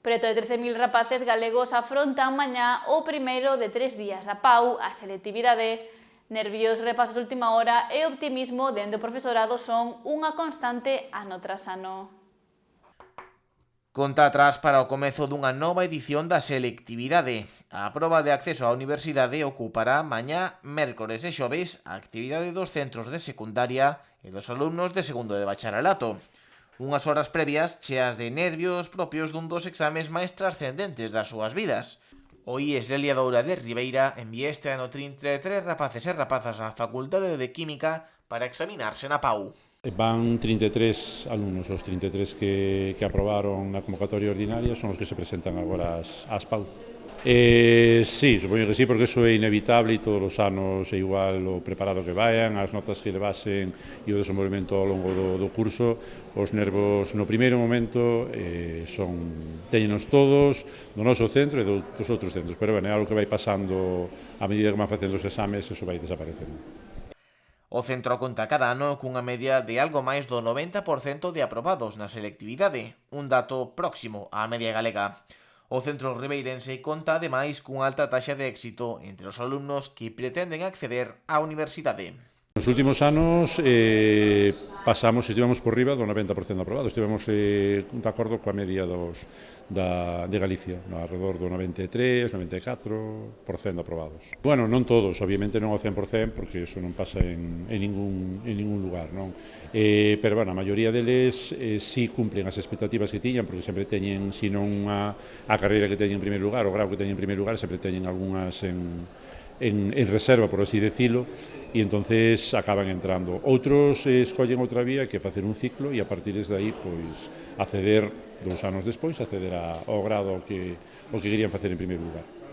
Preto de 13.000 rapaces galegos afrontan mañá o primeiro de 3 días da PAU, a selectividade. Nervios, repasos de última hora e optimismo dende o profesorado son unha constante ano tras ano. Conta atrás para o comezo dunha nova edición da selectividade. A proba de acceso á universidade ocupará mañá, mércores e xoves a actividade dos centros de secundaria e dos alumnos de segundo de bacharelato. Unhas horas previas cheas de nervios propios dun dos exames máis trascendentes das súas vidas. O IES Lelia Doura de Ribeira envía este ano 33 rapaces e rapazas á Facultade de Química para examinarse na PAU. Van 33 alumnos, os 33 que aprobaron na convocatoria ordinaria son os que se presentan agora ás PAU. Sí, supoño que sí, porque eso é inevitable e todos os anos é igual o preparado que vayan, as notas que levasen e o desenvolvemento ao longo do curso. Os nervos no primeiro momento teñenos todos do noso centro e dos outros centros, pero é algo que vai pasando a medida que van facendo os exames, eso vai desaparecendo. O centro conta cada ano cunha media de algo máis do 90% de aprobados na selectividade, un dato próximo á media galega. O centro ribeirense conta ademais cunha alta taxa de éxito entre os alumnos que pretenden acceder á universidade. Nos últimos anos estivemos por riba do 90% aprobados, estivemos de acordo coa media de Galicia, alrededor do 93, 94% aprobados. Bueno, non todos, obviamente non ao 100%, porque iso non pasa en ningún lugar, non? Pero, bueno, a maioría deles sí cumplen as expectativas que tiñan, porque sempre teñen, se non a carreira que teñen en primeiro lugar, o grau que teñen en primeiro lugar, sempre teñen algunhas en reserva, por así decirlo, e entonces acaban entrando. Outros escollen outra vía, que é facer un ciclo e a partir de aí, pois, acceder 2 anos despois, acceder ao grado que querían facer en primeiro lugar.